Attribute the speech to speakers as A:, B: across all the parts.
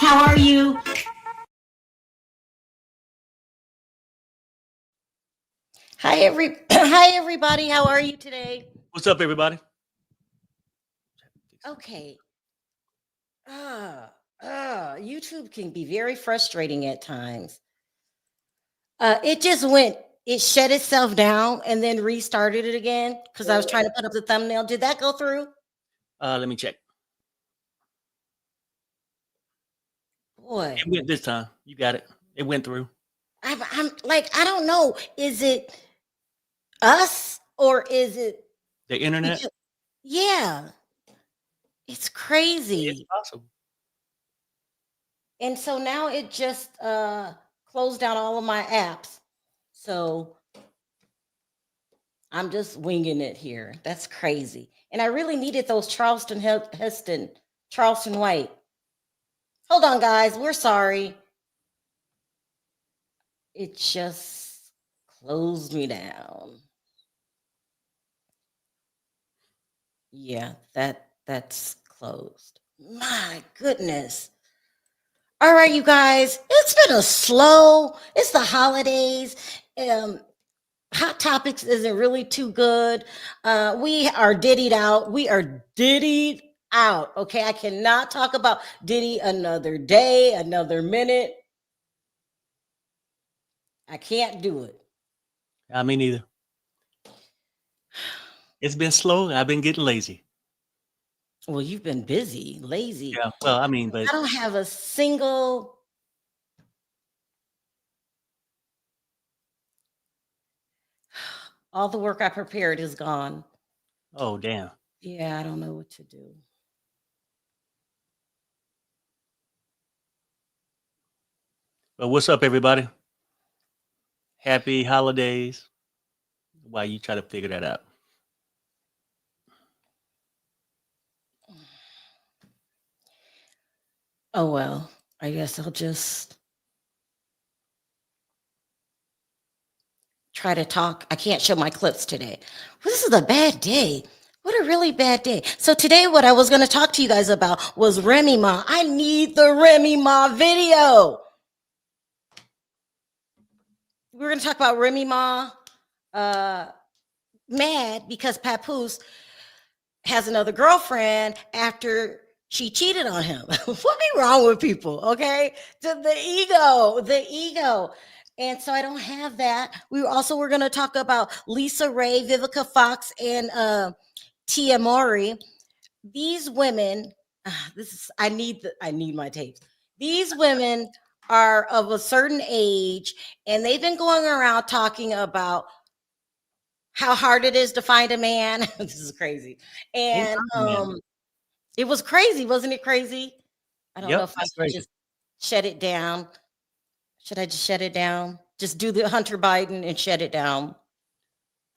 A: How are you?
B: Hi everybody. How are you today?
C: What's up, everybody?
B: Okay. YouTube can be very frustrating at times. It just it shut itself down and then restarted it again because I was trying to put up the thumbnail. Did that go through?
C: Let me check.
B: Boy,
C: It went this time. You got it. It went through.
B: I'm like, I don't know. Is it us or is it?
C: The internet?
B: Because, yeah, it's
C: It's
B: crazy.
C: possible.
B: And so now it just closed down all of my apps. So I'm just winging it here. That's crazy. And I really needed those Charleston White. Hold on, guys. We're sorry. It just closed me down. Yeah, that's closed. My goodness. All right, you guys. It's been it's the holidays. Hot Topics isn't really too good. We are diddied out. We are diddied out. Okay. I cannot talk about Diddy another day, another minute. I can't do it.
C: I mean, neither. It's been slow. I've been getting lazy.
B: Well, you've been busy, lazy.
C: Yeah. Well, I mean, but
B: I don't have a single. All the work I prepared is gone.
C: oh damn.
B: Yeah, I don't know what to do.
C: But what's up, everybody? Happy holidays. While you try to figure that out.
B: Oh, well, I guess I'll just try to talk. I can't show my clips today. Well, this is a bad day. What a really bad day. So today what I was going to talk to you guys about was Remy Ma. I need the Remy Ma video. We're going to talk about Remy Ma mad because Papoose has another girlfriend after she cheated on him. What be wrong with people? Okay. The ego. And so I don't have that. We're going to talk about Lisa Raye, Vivica Fox, and Tia Mowry. These women, I need my tapes. These women are of a certain age, and they've been going around talking about how hard it is to find a man. This is crazy. And it was crazy, wasn't it crazy? I don't know if I should just shut it down. Should I just shut it down? Just do the Hunter Biden and shut it down.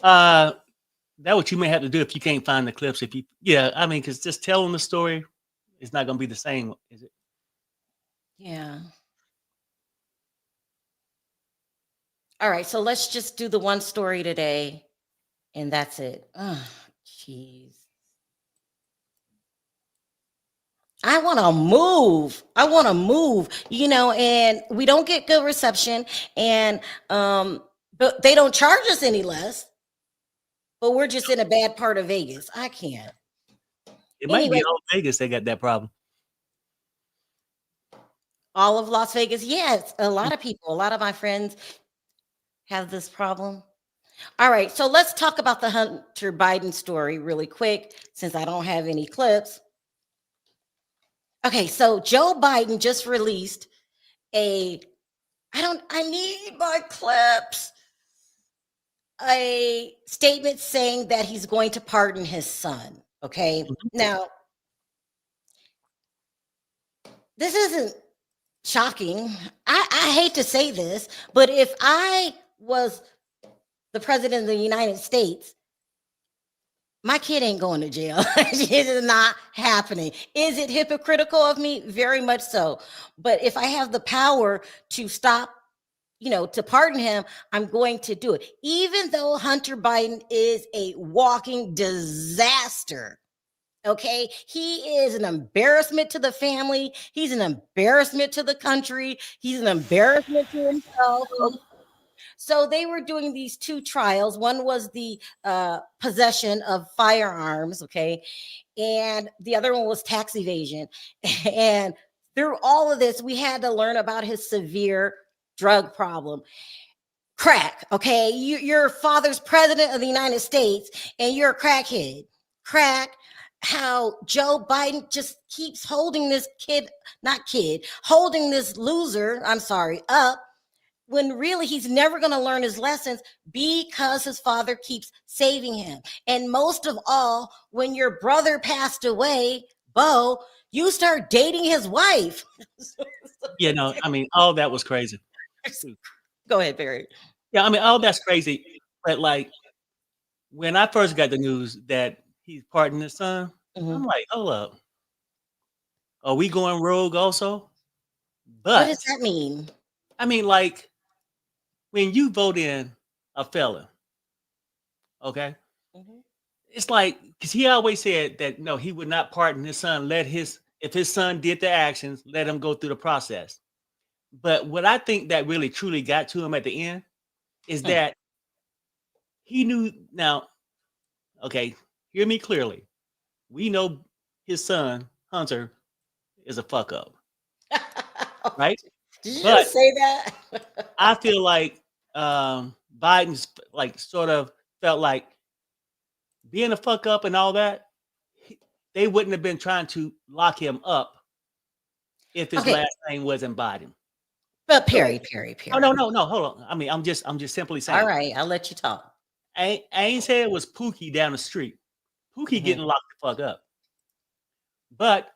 C: That what you may have to do if you can't find the clips. I mean, because just telling the story is not going to be the same, is it?
B: Yeah. All right, so let's just do the one story today, and that's it. Oh, jeez. I want to move. And we don't get good reception, and but they don't charge us any less. But we're just in a bad part of Vegas. I can't.
C: It might be all Vegas they got that problem.
B: All of Las Vegas, yes. A lot of my friends have this problem. All right, so let's talk about the Hunter Biden story really quick since I don't have any clips. Okay, so Joe Biden just released I need my clips. A statement saying that he's going to pardon his son. Okay. Mm-hmm. Now, this isn't shocking. I hate to say this, but if I was the president of the United States, my kid ain't going to jail. It is not happening. Is it hypocritical of me? Very much so. But if I have the power to stop, to pardon him, I'm going to do it. Even though Hunter Biden is a walking disaster, Okay, he is an embarrassment to the family. He's an embarrassment to the country. He's an embarrassment to himself. Okay? So they were doing these two trials. One was the possession of firearms, okay, and the other one was tax evasion. And through all of this, we had to learn about his severe drug problem. Crack, okay? Your father's president of the United States and you're a crackhead. Crack, how Joe Biden just keeps holding this holding this loser, I'm sorry, up when really he's never going to learn his lessons because his father keeps saving him. And most of all, when your brother passed away, Bo, you start dating his wife.
C: You know, I mean, all that was crazy.
B: Go ahead, Barry.
C: Yeah, I mean, all that's crazy. But like when I first got the news that he's pardoning his son, I'm like, hold up. Are we going rogue also?
B: What does
C: But
B: that mean?
C: I mean, like when you vote in a felon, okay, it's like because he always said that no, he would not pardon his son. If his son did the actions, let him go through the process. But what I think that really truly got to him at the end is that he knew now, okay, hear me clearly. We know his son, Hunter, is a fuck up, right?
B: Did you
C: But
B: just say that?
C: I feel like Biden's like sort of felt like being a fuck up and all that, they wouldn't have been trying to lock him up if his
B: Okay,
C: last name wasn't Biden.
B: but
C: So,
B: Perry,
C: oh
B: Perry.
C: no, hold on. I mean, I'm just simply
B: All
C: saying.
B: right, I'll let you talk.
C: I ain't saying it was Pookie down the street. Pookie getting locked the fuck up. But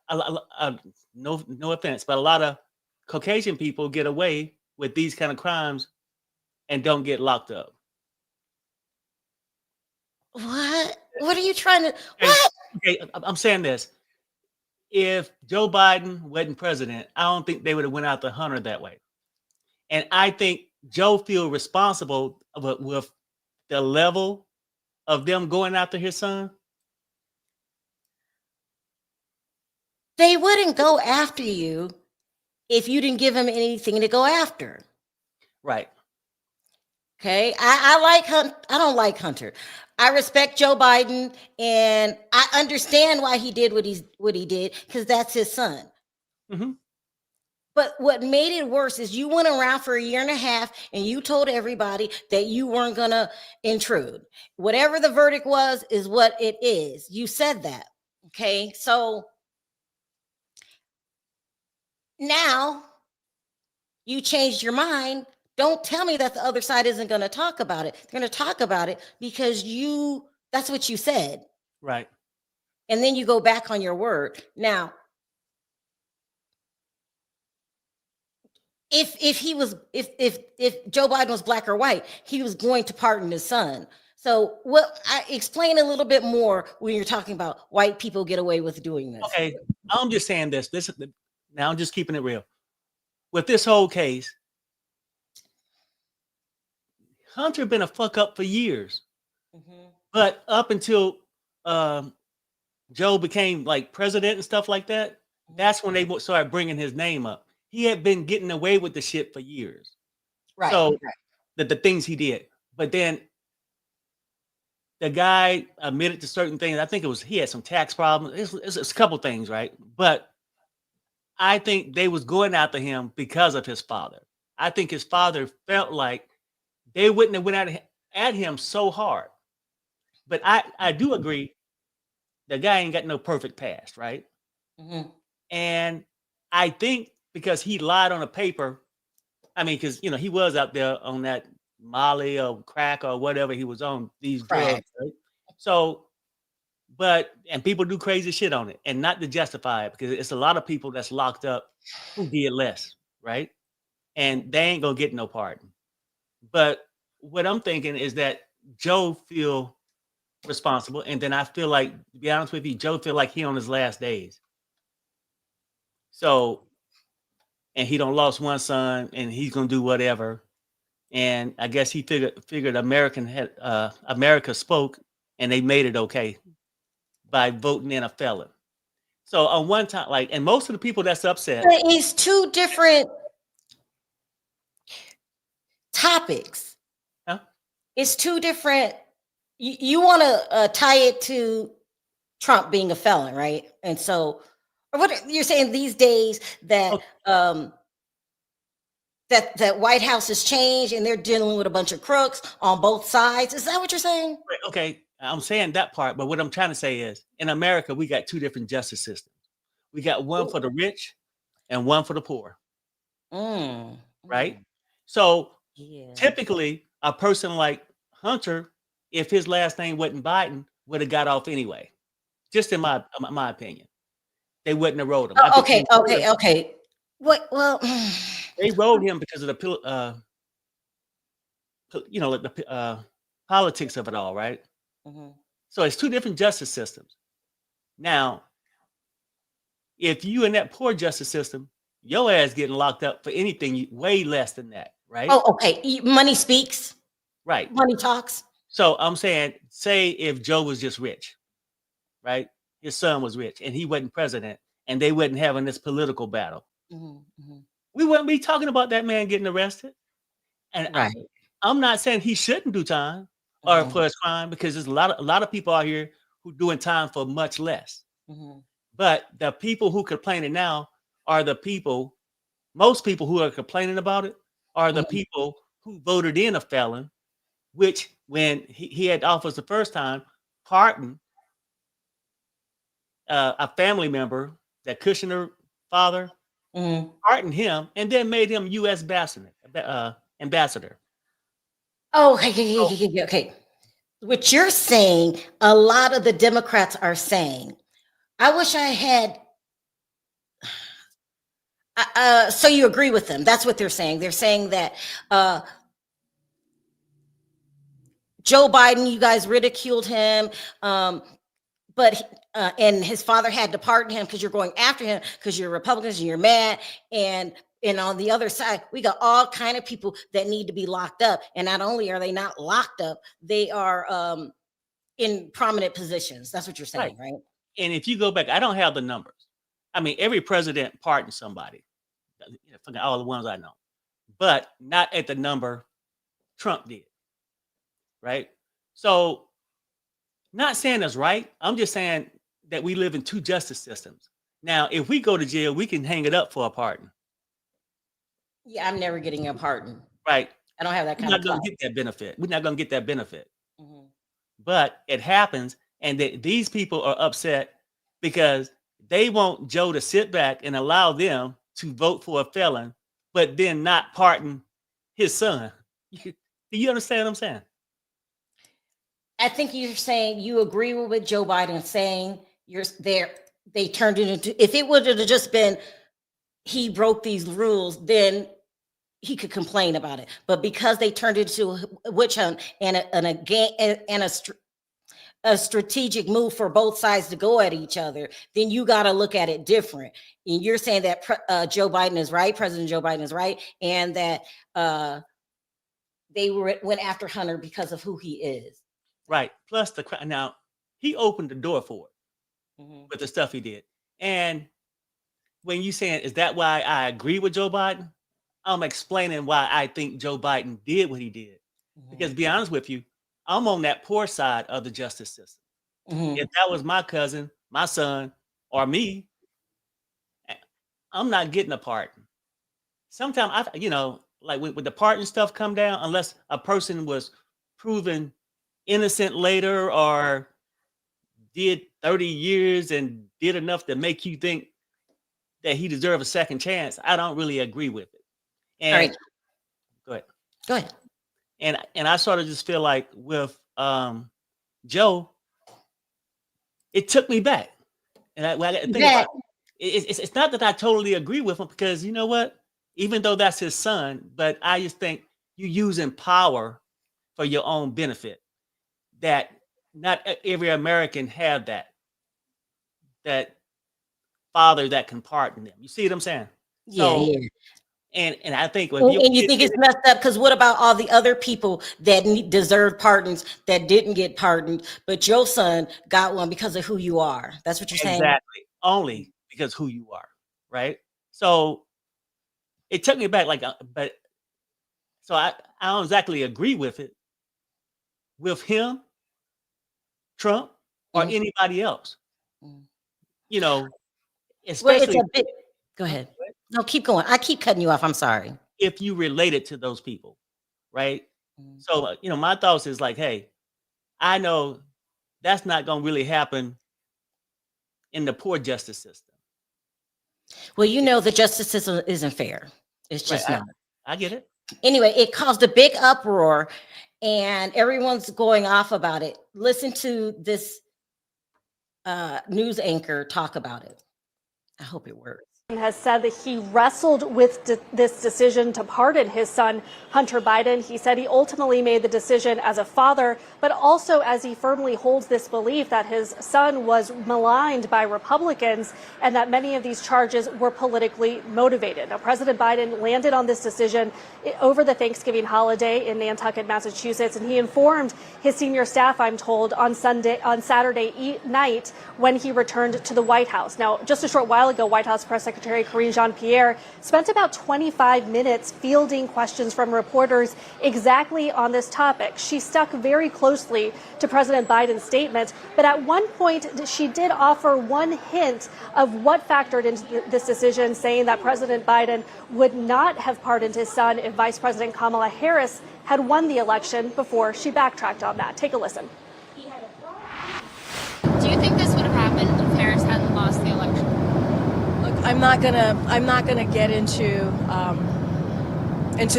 C: no offense, but a lot of Caucasian people get away with these kind of crimes and don't get locked up.
B: What? What are you trying to?
C: Okay,
B: What?
C: okay, I'm saying this. If Joe Biden wasn't president, I don't think they would have went after Hunter that way. And I think Joe feel responsible with the level of them going after his son.
B: They wouldn't go after you if you didn't give him anything to go after.
C: Right.
B: Okay, I like Hunt. I don't like Hunter. I respect Joe Biden, and I understand why he did what he did because that's his son.
C: Mm-hmm.
B: But what made it worse is you went around for a year and a half and you told everybody that you weren't gonna intrude. Whatever the verdict was, is what it is. You said that. Okay, so now you changed your mind. Don't tell me that the other side isn't going to talk about it. They're going to talk about it because that's what you said.
C: Right.
B: And then you go back on your word. Now, if Joe Biden was black or white, he was going to pardon his son. So I explain a little bit more when you're talking about white people get away with doing this.
C: Okay. I'm just saying this. Now I'm just keeping it real. With this whole case, Hunter been a fuck up for years. But up until Joe became like president and stuff like that, that's when they started bringing his name up. He had been getting away with the shit for years.
B: Right.
C: So the things he did, but then the guy admitted to certain things. I think it was he had some tax problems. It's a couple things, right? But I think they was going after him because of his father. I think his father felt like they wouldn't have went at him so hard. But I do agree the guy ain't got no perfect past, right? And I think because he lied on a paper, I mean, because he was out there on that Molly or crack or whatever he was on these drugs, right? So, and people do crazy shit on it, and not to justify it because it's a lot of people that's locked up who did less, right? And they ain't gonna get no pardon. But what I'm thinking is that Joe feel responsible, and then I feel like, to be honest with you, Joe feel like he on his last days. So, and he don't lost one son, and he's gonna do whatever. And I guess he figured America spoke, and they made it okay. by voting in a felon. So on one time, like, and most of the people that's upset,
B: It's two different topics.
C: huh?
B: It's two different. You want to tie it to Trump being a felon, right? And so, or what you're saying these days that
C: Okay,
B: that White House has changed and they're dealing with a bunch of crooks on both sides. Is that what you're saying?
C: okay, I'm saying that part, but what I'm trying to say is, in America, we got two different justice systems. We got one for the rich and one for the poor,
B: Mm,
C: right?
B: mm,
C: So
B: yeah.
C: typically, a person like Hunter, if his last name wasn't Biden, would have got off anyway. Just in my opinion, they wouldn't have rolled him. I think
B: Okay, okay, okay. What? Well,
C: they rolled him because of the like the politics of it all, right?
B: mhm.
C: So it's two different justice systems. Now, if you in that poor justice system, your ass getting locked up for anything way less than that, right?
B: Oh, okay. Money speaks.
C: Right.
B: Money talks.
C: So I'm saying, say if Joe was just rich, right? His son was rich and he wasn't president and they wasn't having this political battle.
B: Mhm, mhm.
C: We wouldn't be talking about that man getting arrested. And
B: Right.
C: I'm not saying he shouldn't do time or
B: Mhm,
C: for his crime because there's a lot of people out here who doing time for much less.
B: mhm,
C: But the people who complaining now are the people, most people who are complaining about it are the
B: mhm,
C: people who voted in a felon, which when he had office the first time, pardoned a family member, that Kushner father,
B: mhm.
C: pardoned him, and then made him U.S. ambassador.
B: Oh, okay, okay,
C: So,
B: okay, okay, okay. What you're saying, a lot of the Democrats are saying. I wish I had. So you agree with them? That's what they're saying. They're saying that uh, Joe Biden, you guys ridiculed him, um, and his father had to pardon him because you're going after him because you're Republicans and you're mad. And on the other side, we got all kind of people that need to be locked up. And not only are they not locked up, they are in prominent positions. That's what you're
C: right.
B: saying, right?
C: And if you go back, I don't have the numbers. I mean, every president pardoned somebody, fucking all the ones I know, but not at the number Trump did, right? So, not saying that's right. I'm just saying that we live in two justice systems. Now, if we go to jail, we can hang it up for a pardon,
B: Yeah, I'm never getting a pardon.
C: right?
B: I don't have that
C: We're
B: kind of
C: not going
B: clout.
C: to get that benefit. We're not going to get that benefit.
B: Mhm.
C: But it happens, and that these people are upset because they want Joe to sit back and allow them to vote for a felon, but then not pardon his son. Do you understand what I'm saying?
B: I think you're saying you agree with what Joe Biden saying. You're there. They turned it into. If it would have just been he broke these rules, then he could complain about it. But because they turned it into a witch hunt and a game and a strategic move for both sides to go at each other, then you got to look at it different. And you're saying that Joe Biden is right, President Joe Biden is right, and that went after Hunter because of who he is.
C: Right. Plus the crime. Now, he opened the door for it
B: Mhm,
C: with the stuff he did. And when you saying, is that why I agree with Joe Biden? I'm explaining why I think Joe Biden did what he did. Because
B: mhm,
C: to be honest with you, I'm on that poor side of the justice system. If
B: mhm.
C: that was my cousin, my son, or me, eh, I'm not getting a pardon. Sometimes like when the pardon stuff come down, unless a person was proven innocent later or did 30 years and did enough to make you think that he deserved a second chance, I don't really agree with it.
B: All
C: And
B: right,
C: go ahead.
B: go ahead.
C: And I sort of just feel like with Joe, it took me back. And when I think about
B: That
C: it, it's not that I totally agree with him because you know what? Even though that's his son, but I just think you using power for your own benefit. That not every American have that father that can pardon them. You see what I'm saying?
B: yeah,
C: So,
B: yeah.
C: And I think if
B: And you think it's messed up because what about all the other people that deserve pardons that didn't get pardoned, but your son got one because of who you are? That's what you're saying?
C: exactly only because who you are, right? So it took me back, but so I don't exactly agree with it with him, Trump, or
B: Mm,
C: anybody else.
B: mm.
C: You know,
B: Well, it's
C: especially
B: a bit. Go ahead. No, keep going. I keep cutting you off. I'm sorry.
C: if you related to those people, right?
B: Mm.
C: So my thoughts is like, hey, I know that's not going to really happen in the poor justice system.
B: Well, the justice system isn't fair. It's
C: Right.
B: just not.
C: I get it.
B: Anyway, it caused a big uproar, and everyone's going off about it. Listen to this news anchor talk about it. I hope it works.
A: Has said that he wrestled with this decision to pardon his son, Hunter Biden. He said he ultimately made the decision as a father, but also as he firmly holds this belief that his son was maligned by Republicans and that many of these charges were politically motivated. Now, President Biden landed on this decision over the Thanksgiving holiday in Nantucket, Massachusetts, and he informed his senior staff, I'm told, on Saturday night when he returned to the White House. Now, just a short while ago, White House Press Secretary Karine Jean-Pierre spent about 25 minutes fielding questions from reporters exactly on this topic. She stuck very closely to President Biden's statement, but at one point she did offer one hint of what factored into this decision, saying that President Biden would not have pardoned his son if Vice President Kamala Harris had won the election before she backtracked on that. Take a listen.
D: Do you think this would have happened if Harris hadn't lost the election?
E: Look, I'm not gonna get into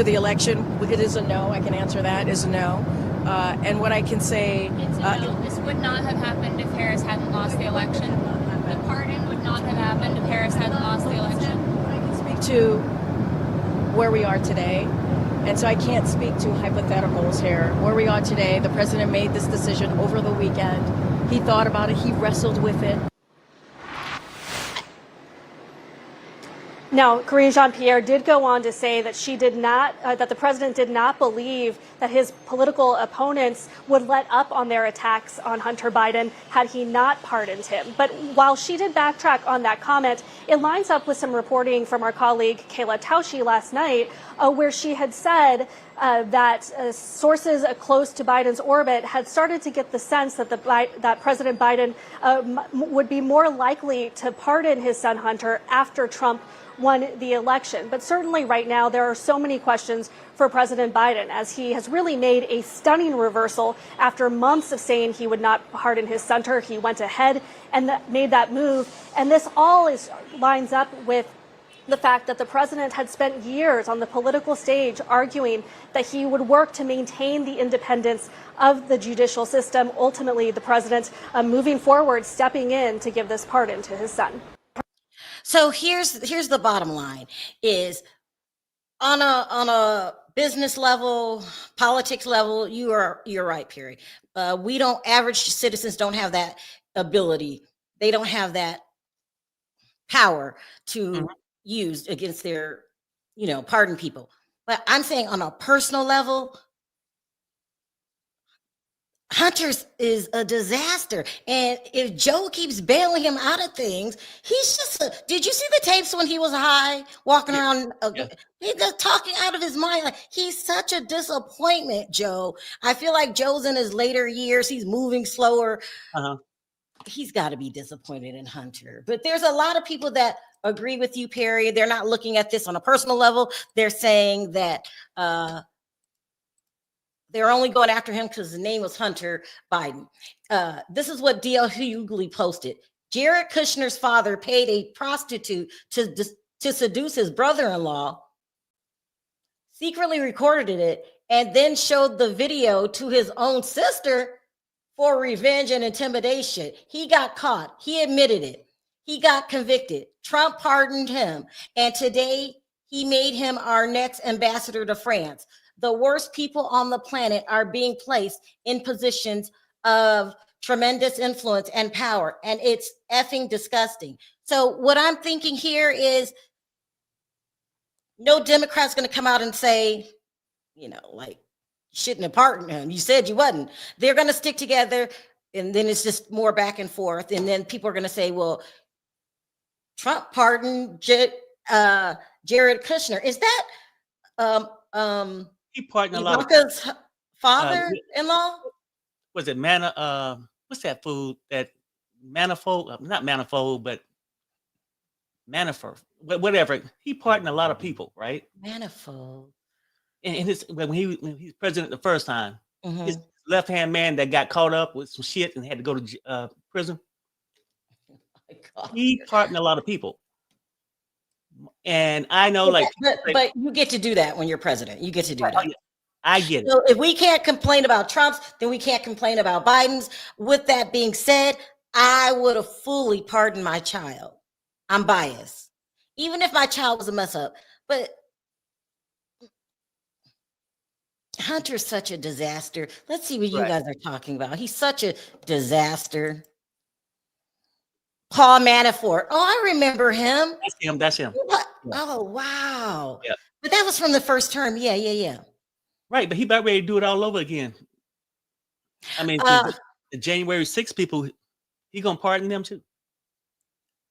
E: the election. It is a no. I can answer that. Is a no. And what I can say,
D: It's a no. This would not have happened if Harris hadn't lost the election. The pardon would not have happened if Harris hadn't lost the election.
E: I can speak to where we are today. And so I can't speak to hypotheticals here. Where we are today, the president made this decision over the weekend. He thought about it. He wrestled with it.
A: Now, Karine Jean-Pierre did go on to say that she did not, that the president did not believe that his political opponents would let up on their attacks on Hunter Biden had he not pardoned him. But while she did backtrack on that comment, it lines up with some reporting from our colleague Kayla Tausche last night, where she had said that sources close to Biden's orbit had started to get the sense that that President Biden would be more likely to pardon his son Hunter after Trump won the election. But certainly right now, there are so many questions for President Biden, as he has really made a stunning reversal after months of saying he would not pardon his son. He went ahead and made that move. And this all lines up with the fact that the president had spent years on the political stage arguing that he would work to maintain the independence of the judicial system. Ultimately, the president moving forward, stepping in to give this pardon to his son.
B: So here's the bottom line: is on a business level, politics level, you're right, Perry. We don't, average citizens don't have that ability. They don't have that power to use against their, pardon people. But I'm saying on a personal level, Hunter's is a disaster. And if Joe keeps bailing him out of things, he's just did you see the tapes when he was high, walking around, he's just talking out of his mind? Like, he's such a disappointment, Joe. I feel like Joe's in his later years. He's moving slower. He's got to be disappointed in Hunter. But there's a lot of people that agree with you, Perry. They're not looking at this on a personal level. They're saying that they're only going after him because his name was Hunter Biden. This is what D.L. Hughley posted. Jared Kushner's father paid a prostitute to seduce his brother-in-law, secretly recorded it, and then showed the video to his own sister for revenge and intimidation. He got caught. He admitted it. He got convicted. Trump pardoned him. And today he made him our next ambassador to France. The worst people on the planet are being placed in positions of tremendous influence and power. And it's effing disgusting. So what I'm thinking here is no Democrat's going to come out and say, like, shouldn't have pardoned him. You said you wasn't. They're going to stick together, and then it's just more back and forth. And then people are going to say, well, Trump pardoned Jared Kushner. Is that
C: He pardoned a lot of
B: Ivanka's father-in-law?
C: was it what's that food that manifold, not manifold, but Manafort, whatever. He pardoned a lot of people, right?
B: Manifold.
C: And when he was president the first time, his
B: Mhm.
C: left-hand man that got caught up with some shit and had to go to prison,
B: My God.
C: he pardoned a lot of people. And I know,
B: But you get to do that when you're president. You get to do
C: right,
B: that.
C: yeah, I get it.
B: So if we can't complain about Trump's, then we can't complain about Biden's. With that being said, I would have fully pardoned my child. I'm biased, even if my child was a mess up. But Hunter's such a disaster. Let's see what you
C: Right.
B: guys are talking about. He's such a disaster. Paul Manafort. Oh, I remember him.
C: That's him.
B: What?
C: Yeah.
B: Oh, wow.
C: Yeah.
B: But that was from the first term. Yeah.
C: Right, but he about ready to do it all over again. I mean, the January 6th people, he gonna pardon them too.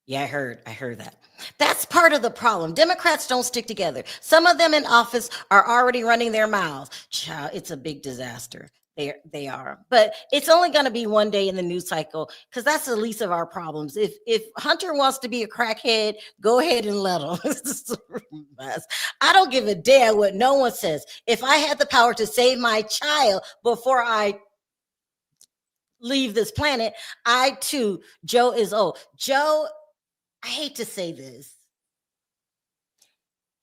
B: Yeah, I heard that. That's part of the problem. Democrats don't stick together. Some of them in office are already running their mouths. Child, it's a big disaster. They are. But it's only going to be one day in the news cycle, because that's the least of our problems. If Hunter wants to be a crackhead, go ahead and let him. I don't give a damn what no one says. If I had the power to save my child before I leave this planet, I too, Joe is old. Joe, I hate to say this.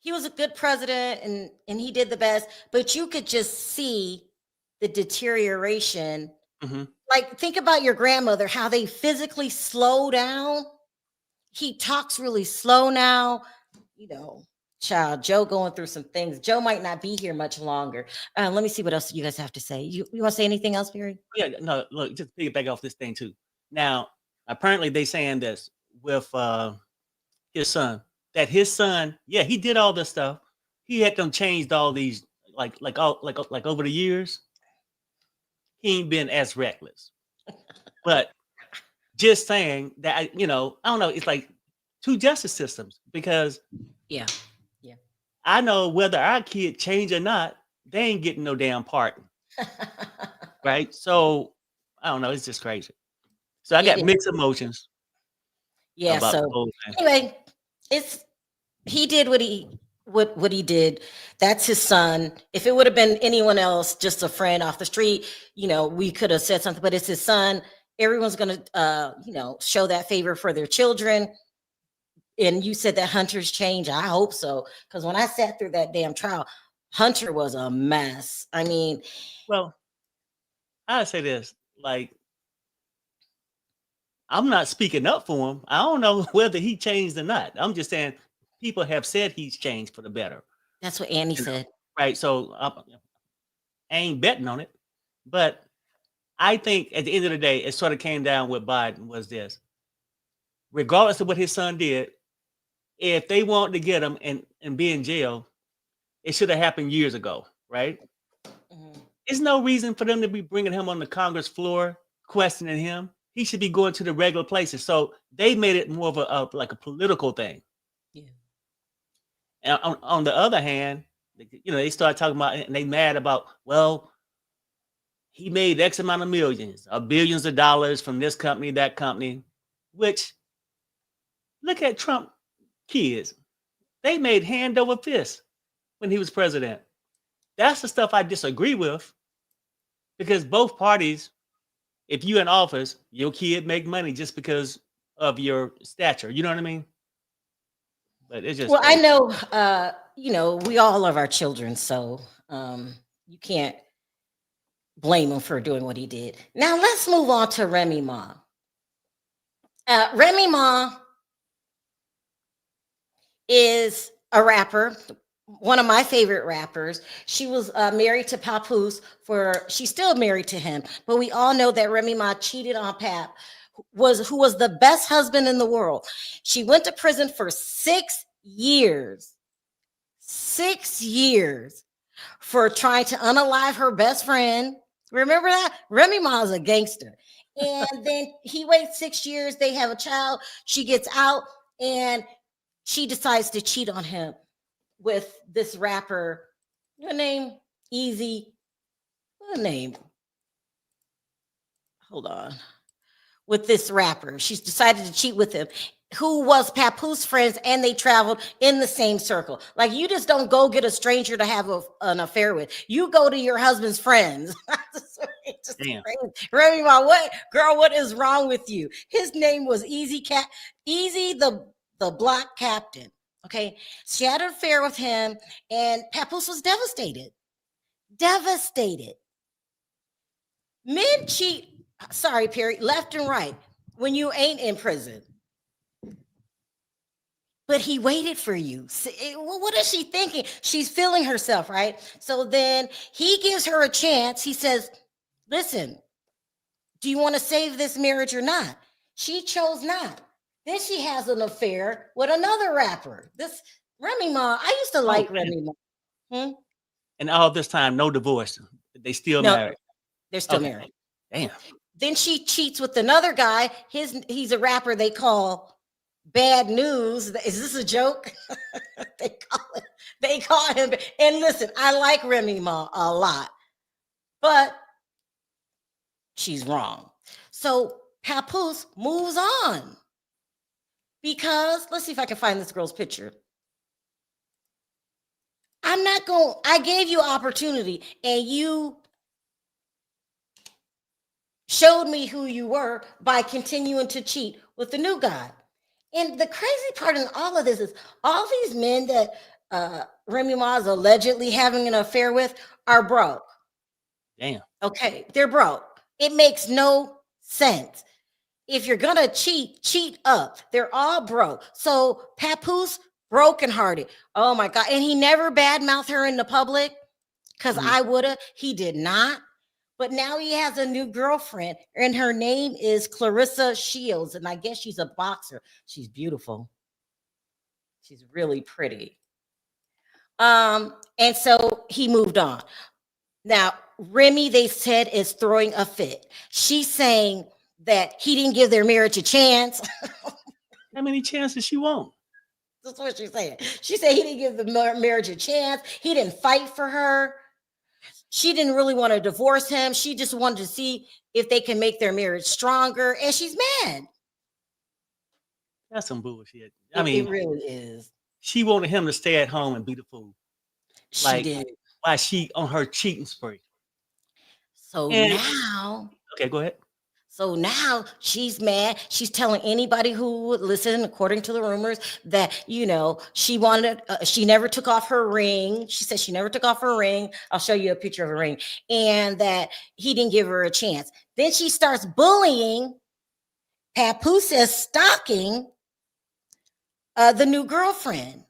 B: He was a good president and he did the best, but you could just see the deterioration.
C: Mm-hmm.
B: Like, think about your grandmother, how they physically slow down. He talks really slow now. Child, Joe going through some things. Joe might not be here much longer. Let me see what else you guys have to say. You want to say anything else, Barry?
C: Yeah, no, look, just piggyback off this thing too. Now, apparently they saying this with his son, that his son, yeah, he did all this stuff. He had them changed all these like over the years. He ain't been as reckless. But just saying that, I don't know, it's like two justice systems, because
B: Yeah.
C: I know whether our kid change or not, they ain't getting no damn pardon. Right? So I don't know, it's just crazy. So I got mixed emotions.
B: Yeah.
C: about the
B: So
C: whole thing.
B: anyway, he did what he did. That's his son. If it would have been anyone else, just a friend off the street, we could have said something, but it's his son. Everyone's going to, show that favor for their children. And you said that Hunter's changed. I hope so. Because when I sat through that damn trial, Hunter was a mess. I mean,
C: Well, I say this, like, I'm not speaking up for him. I don't know whether he changed or not. I'm just saying people have said he's changed for the better.
B: that's what Annie said.
C: Right. So I ain't betting on it. But I think at the end of the day, it sort of came down with Biden was this. Regardless of what his son did, if they wanted to get him and be in jail, it should have happened years ago, right?
B: Mhm.
C: There's no reason for them to be bringing him on the Congress floor, questioning him. He should be going to the regular places. So they made it more of a political thing.
B: Yeah.
C: And on the other hand, they start talking about, and they mad about, well, he made X amount of millions or billions of dollars from this company, that company, which look at Trump kids. They made hand over fist when he was president. That's the stuff I disagree with, because both parties, if you're in office, your kid make money just because of your stature. You know what I mean? But it's just,
B: Well, I know, we all love our children, so you can't blame him for doing what he did. Now let's move on to Remy Ma. Remy Ma is a rapper, one of my favorite rappers. She was married to Papoose she's still married to him, but we all know that Remy Ma cheated on Pap, who was the best husband in the world. She went to prison for 6 years. 6 years for trying to unalive her best friend. Remember that? Remy Ma is a gangster. And then he waits 6 years. They have a child. She gets out and she decides to cheat on him with this rapper. Your name? Easy. What a name? Hold on. With this rapper. She's decided to cheat with him, who was Papoose friends, and they traveled in the same circle. Like, you just don't go get a stranger to have an affair with. You go to your husband's friends. Just
C: Damn.
B: Remy Ma, what is wrong with you? His name was Easy the block captain. Okay. She had an affair with him, and Papoose was devastated. Devastated. Men cheat, sorry, Perry, left and right when you ain't in prison. But he waited for you. What is she thinking? She's feeling herself, right? So then he gives her a chance. He says, listen, do you want to save this marriage or not? She chose not. Then she has an affair with another rapper. This Remy Ma, I used to like Remy Ma.
C: And all this time, no divorce. They still married.
B: They're still married.
C: Damn.
B: Then she cheats with another guy. He's a rapper they call Bad News. Is this a joke? they call him. And listen, I like Remy Ma a lot, but she's wrong. So Papoose moves on because let's see if I can find this girl's picture. I gave you opportunity and you showed me who you were by continuing to cheat with the new guy. And the crazy part in all of this is all these men that Remy Ma is allegedly having an affair with are broke.
C: Damn. Okay,
B: they're broke. It makes no sense. If you're gonna cheat up. They're all broke. So Papoose, brokenhearted. Oh my God. And he never badmouthed her in the public because I would have. He did not. But now he has a new girlfriend, and her name is Clarissa Shields. And I guess she's a boxer. She's beautiful. She's really pretty. And so he moved on. Now, Remy, they said, is throwing a fit. She's saying that he didn't give their marriage a chance.
C: How many chances she want?
B: That's what she's saying. She said he didn't give the marriage a chance. He didn't fight for her. She didn't really want to divorce him. She just wanted to see if they can make their marriage stronger. And she's mad.
C: That's some bullshit.
B: It really is.
C: She wanted him to stay at home and be the fool.
B: She did.
C: While she on her cheating spree.
B: Now.
C: Okay, go ahead.
B: So now she's mad. She's telling anybody who would listen, according to the rumors, that, she wanted, she never took off her ring. She said she never took off her ring. I'll show you a picture of her ring. And that he didn't give her a chance. Then she starts bullying. Papoose says stalking the new girlfriend.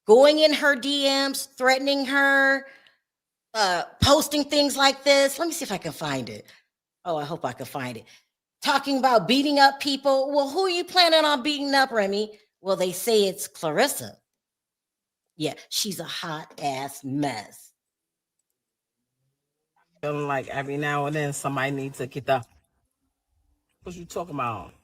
B: Going in her DMs, threatening her, posting things like this. Let me see if I can find it. Oh, I hope I can find it. Talking about beating up people. Well, who are you planning on beating up, Remy? Well, they say it's Clarissa. Yeah, she's a hot ass mess.
F: Feeling like every now and then somebody needs to get the. What you talking about?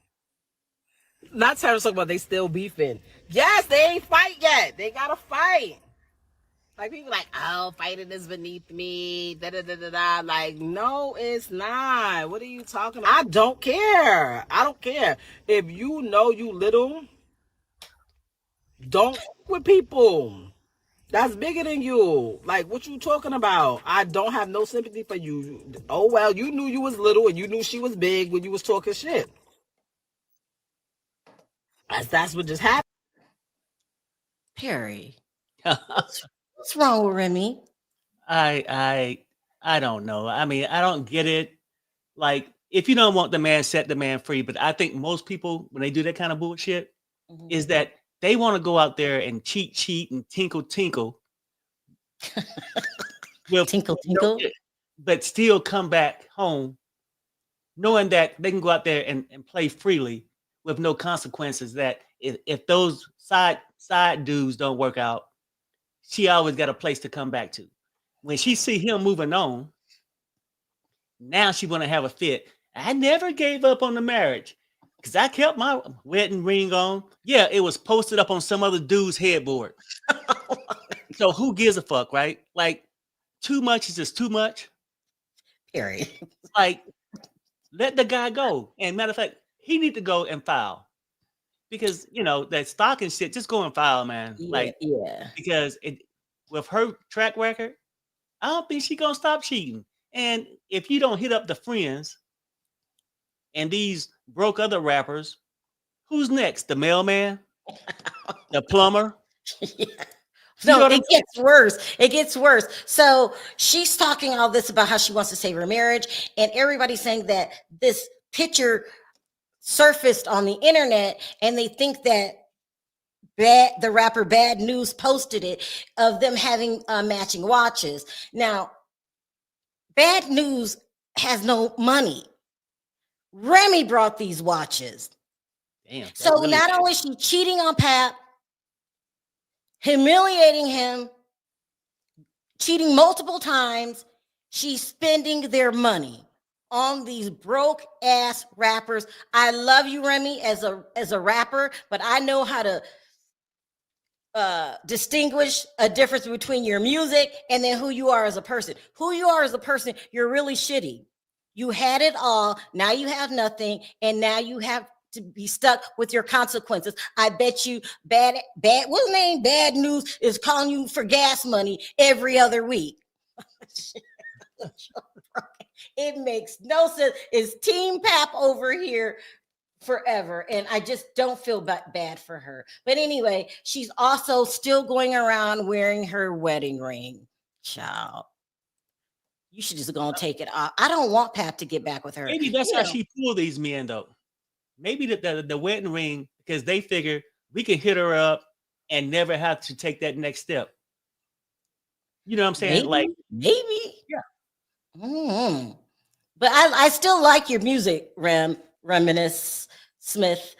F: Not Terrence talking about they still beefing. Yes, they ain't fight yet. They gotta fight. Like, people like, oh, fighting is beneath me, da-da-da-da-da. Like, no, it's not. What are you talking about? I don't care. I don't care. If you know you little, don't with people. That's bigger than you. Like, what you talking about? I don't have no sympathy for you. Oh, well, you knew you was little and you knew she was big when you was talking shit. That's what just happened.
B: Perry. What's wrong with Remy?
C: I don't know. I mean, I don't get it. Like, if you don't want the man, set the man free. But I think most people, when they do that kind of bullshit, is that they want to go out there and cheat and tinkle.
B: Tinkle.
C: But still come back home knowing that they can go out there and play freely with no consequences. That if those side dudes don't work out, she always got a place to come back to. When she see him moving on, now she want to have a fit. I never gave up on the marriage because I kept my wedding ring on. Yeah, it was posted up on some other dude's headboard. So who gives a fuck, right? Like, too much is just too much.
B: Period.
C: Like, let the guy go. And matter of fact, he need to go and file because that stalking shit. Just go and file, man.
B: Yeah,
C: Like,
B: yeah.
C: because with her track record, I don't think she gonna stop cheating. And if you don't hit up the friends and these broke other rappers, who's next? The mailman, the plumber.
B: Yeah.
C: You know
B: No,
C: what I
B: it gets worse. It gets worse. So she's talking all this about how she wants to save her marriage, and everybody's saying that this picture surfaced on the internet, and they think that the rapper Bad News posted it of them having matching watches. Now, Bad News has no money. Remy brought these watches.
C: Damn.
B: So not only is she cheating on Pap, humiliating him, cheating multiple times, she's spending their money on these broke ass rappers. I love you, Remy, as a rapper, but I know how to distinguish a difference between your music and then who you are as a person. Who you are as a person, you're really shitty. You had it all, now you have nothing, and now you have to be stuck with your consequences. I bet you bad what's his name? Bad News is calling you for gas money every other week. It makes no sense. It's Team Pap over here forever, and I just don't feel bad for her. But anyway, she's also still going around wearing her wedding ring. Child, you should just go and take it off. I don't want Pap to get back with her.
C: Maybe that's how she pulled these men, though. Maybe the wedding ring, because they figure we can hit her up and never have to take that next step. You know what I'm saying?
B: Maybe.
C: Yeah.
B: Mm-hmm. But I still like your music, Reminisce Smith.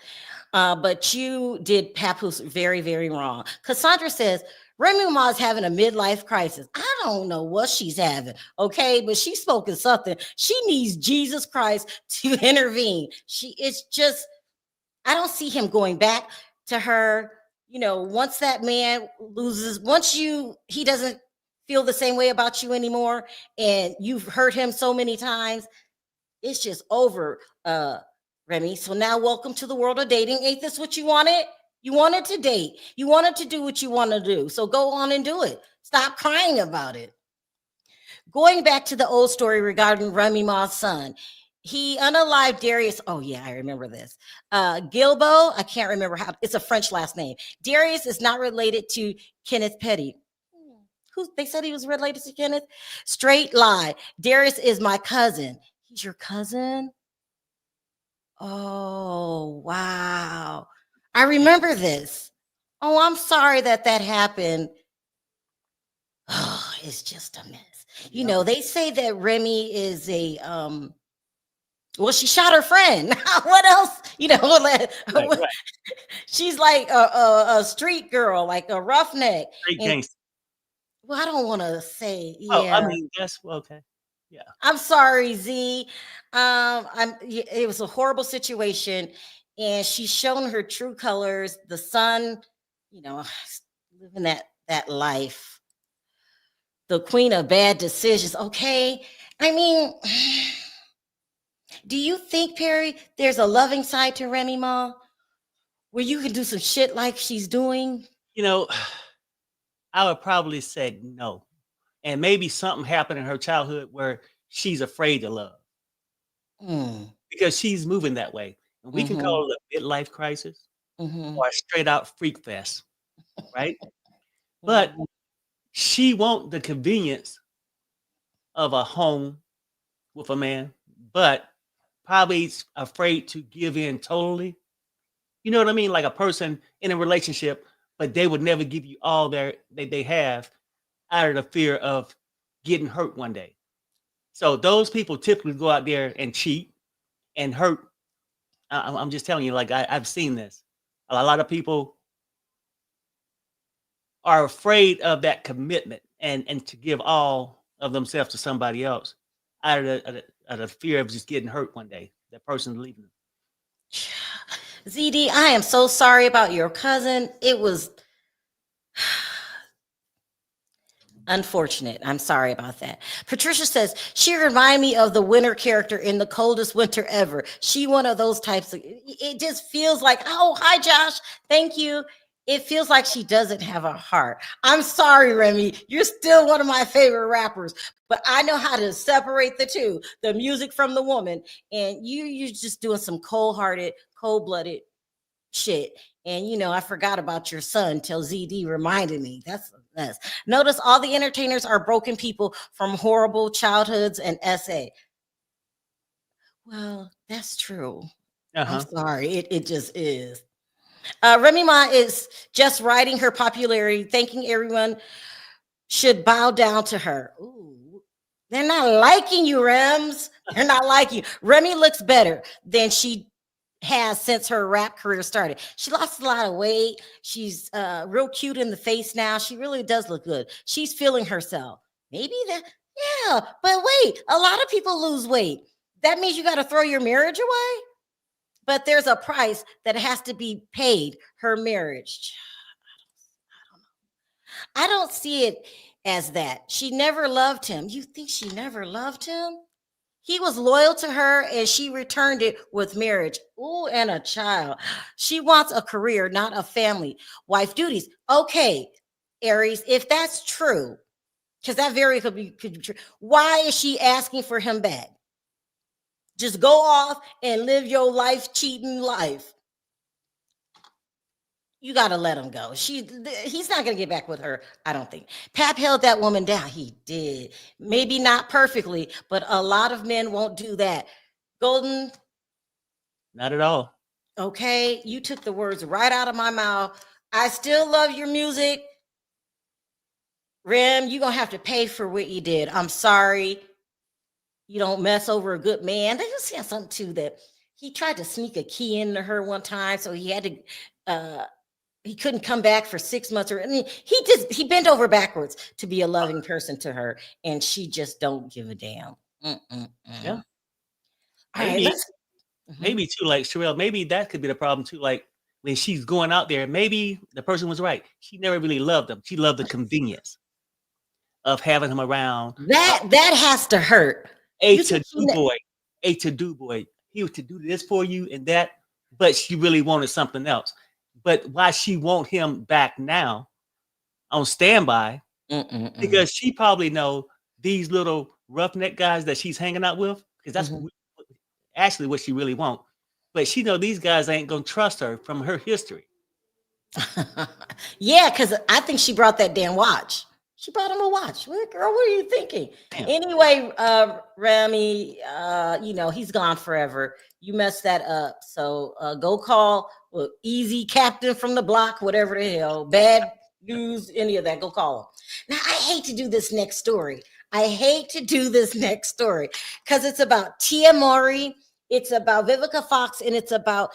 B: But you did Papoose very, very wrong. Cassandra says, Remy Ma is having a midlife crisis. I don't know what she's having, okay? But she's spoken something. She needs Jesus Christ to intervene. It's just, I don't see him going back to her. Once that man loses, he doesn't feel the same way about you anymore, and you've hurt him so many times, it's just over, Remy. So now welcome to the world of dating. Ain't this what you wanted? You wanted to date. You wanted to do what you want to do. So go on and do it. Stop crying about it. Going back to the old story regarding Remy Ma's son, he unalived Darius. Oh, yeah, I remember this. Gilbo, I can't remember how. It's a French last name. Darius is not related to Kenneth Petty. They said he was related to Kenneth? Straight lie. Darius is my cousin. He's your cousin? Oh, wow. I remember this. Oh, I'm sorry that happened. Oh, it's just a mess. They say that Remy is she shot her friend. What else? Right. She's like a street girl, like a roughneck. Well, I don't want to say. Yeah.
C: Oh, I mean, that's okay. Yeah.
B: I'm sorry, Z. It was a horrible situation, and she's shown her true colors. The son, living that life. The queen of bad decisions. Okay. I mean, do you think, Perry, there's a loving side to Remy Ma where you can do some shit like she's doing?
C: I would probably say no. And maybe something happened in her childhood where she's afraid to love. Because she's moving that way. And we can call it a midlife crisis or a straight out freak fest, right? But she wants the convenience of a home with a man, but probably afraid to give in totally. You know what I mean? Like a person in a relationship, but they would never give you all they have out of the fear of getting hurt one day. So those people typically go out there and cheat and hurt. I'm just telling you, like I've seen this. A lot of people are afraid of that commitment and to give all of themselves to somebody else out of the fear of just getting hurt one day. That person leaving them.
B: ZD, I am so sorry about your cousin. It was unfortunate. I'm sorry about that. Patricia says, she reminded me of the winter character in The Coldest Winter Ever. She one of those types of, it just feels like, oh, hi, Josh. Thank you. It feels like she doesn't have a heart. I'm sorry, Remy. You're still one of my favorite rappers, but I know how to separate the two, the music from the woman. And you're just doing some cold-hearted, cold-blooded shit. And I forgot about your son till ZD reminded me. That's a mess. Notice all the entertainers are broken people from horrible childhoods and SA. Well, that's true. I'm sorry. It just is. Remy Ma is just riding her popularity, thinking everyone should bow down to her. Ooh, they're not liking you, Rems. They're not liking you. Remy looks better than she has since her rap career started. She lost a lot of weight. She's real cute in the face now. She really does look good. She's feeling herself. Maybe that, yeah, but wait, a lot of people lose weight. That means you got to throw your marriage away? But there's a price that has to be paid, her marriage. I don't see it as that. She never loved him. You think she never loved him? He was loyal to her and she returned it with marriage. Ooh, and a child. She wants a career, not a family. Wife duties. Okay, Aries, if that's true, because that very could be true, why is she asking for him back? Just go off and live your life cheating life. You got to let him go. He's not going to get back with her, I don't think. Pap held that woman down. He did. Maybe not perfectly, but a lot of men won't do that. Golden.
C: Not at all.
B: Okay, you took the words right out of my mouth. I still love your music. Rem, you're going to have to pay for what you did. I'm sorry. You don't mess over a good man. They just said something too that he tried to sneak a key into her one time, so he had to he couldn't come back for 6 months. He bent over backwards to be a loving person to her, and she just don't give a damn.
C: Yeah.
B: Maybe,
C: maybe too, like Sherelle, maybe that could be the problem too. Like when she's going out there, maybe the person was right. She never really loved him. She loved the convenience of having him around.
B: That has to hurt.
C: A to-do boy. He was to do this for you and that, but she really wanted something else. But why she want him back now on standby? Because she probably know these little roughneck guys that she's hanging out with, because that's actually what she really want. But she know these guys ain't gonna trust her from her history.
B: Yeah, because I think she brought that damn watch. She brought him a watch. Well, girl, what are you thinking? Damn. Anyway, Remy, he's gone forever. You messed that up. So go call Easy Captain from the block, whatever the hell, bad news, any of that. Go call him. Now, I hate to do this next story. Because it's about Tia Mowry, it's about Vivica Fox, and it's about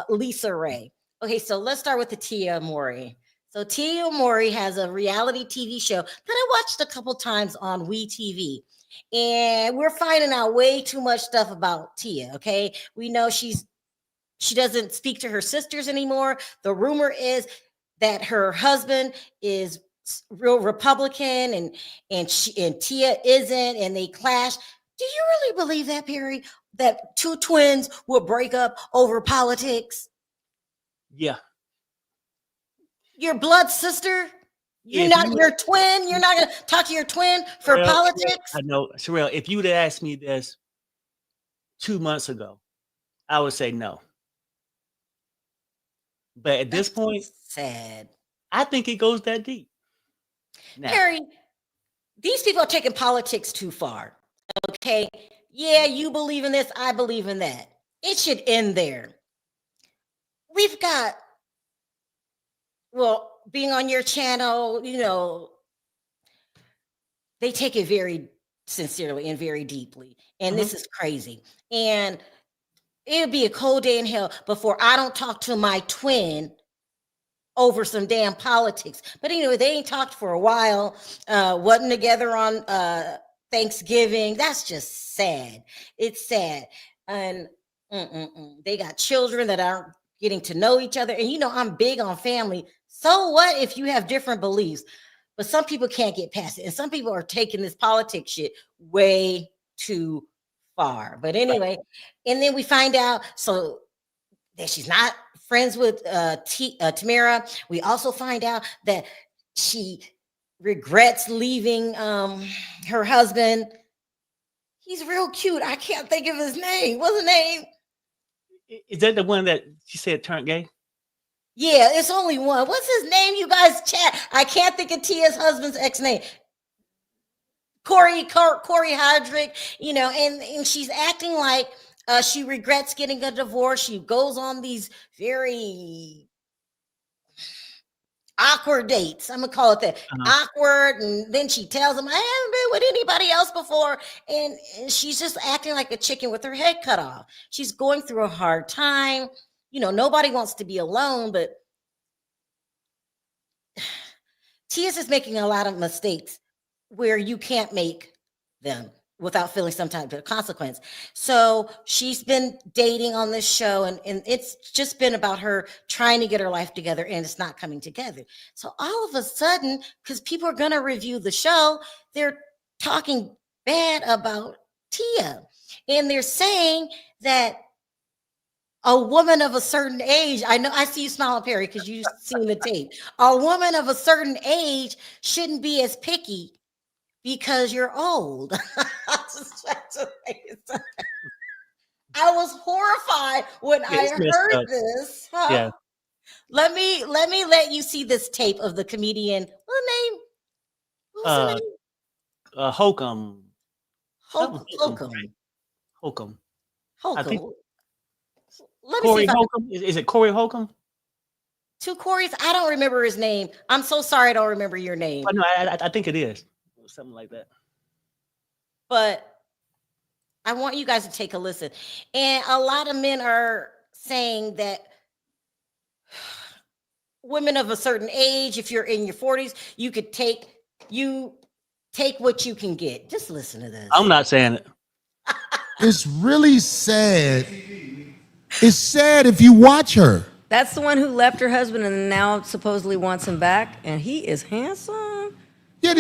B: Lisa Raye. Okay, so let's start with the Tia Mowry. So Tia Mowry has a reality TV show that I watched a couple times on WeTV. And we're finding out way too much stuff about Tia, okay? We know she doesn't speak to her sisters anymore. The rumor is that her husband is real Republican and Tia isn't, and they clash. Do you really believe that, Perry? That two twins will break up over politics?
C: Yeah.
B: Your blood sister? You're not your twin? You're not going to talk to your twin for politics?
C: I know. Sherelle, if you would have asked me this 2 months ago, I would say no. But at this point,
B: sad.
C: I think it goes that deep.
B: Now, Harry, these people are taking politics too far. Okay? Yeah, you believe in this, I believe in that. It should end there. We've got, being on your channel, they take it very sincerely and very deeply. And this is crazy. And it would be a cold day in hell before I don't talk to my twin over some damn politics. But anyway, they ain't talked for a while. Wasn't together on Thanksgiving. That's just sad. It's sad. And they got children that aren't getting to know each other. And you know, I'm big on family. So what if you have different beliefs? But some people can't get past it. And some people are taking this politics shit way too far. But anyway, and then we find out so that she's not friends with Tamara. We also find out that she regrets leaving her husband. He's real cute. I can't think of his name. What's his name?
C: Is that the one that she said turned gay?
B: Yeah, it's only one. What's his name? You guys chat. I can't think of Tia's husband's ex name. Corey Hodrick, you know, and she's acting like she regrets getting a divorce. She goes on these very awkward dates. I'm gonna call it that. Awkward, and then she tells him, I haven't been with anybody else before, and she's just acting like a chicken with her head cut off. She's going through a hard time. You know, nobody wants to be alone, but Tia's is making a lot of mistakes where you can't make them without feeling some type of consequence. So she's been dating on this show, and it's just been about her trying to get her life together, and it's not coming together. So all of a sudden, because people are going to review the show, they're talking bad about Tia. And they're saying that a woman of a certain age, I know I see you smiling, Perry, because you've seen the tape. A woman of a certain age shouldn't be as picky because you're old. I was horrified when I heard this. Huh?
C: Yeah.
B: Let me let you see this tape of the comedian. What's the name?
C: Holcomb.
B: Holcomb.
C: I think
B: Let me
C: Corey
B: see if
C: Holcomb. Is it Corey Holcomb?
B: Two Corys? I don't remember his name. I'm so sorry I don't remember your name.
C: Oh, no, I think it is. Something like that.
B: But I want you guys to take a listen. And a lot of men are saying that women of a certain age, if you're in your 40s, you could take what you can get. Just listen to this.
C: I'm not saying it.
G: It's really sad. It's sad if you watch her.
H: That's the one who left her husband and now supposedly wants him back, and he is handsome.
G: Yeah,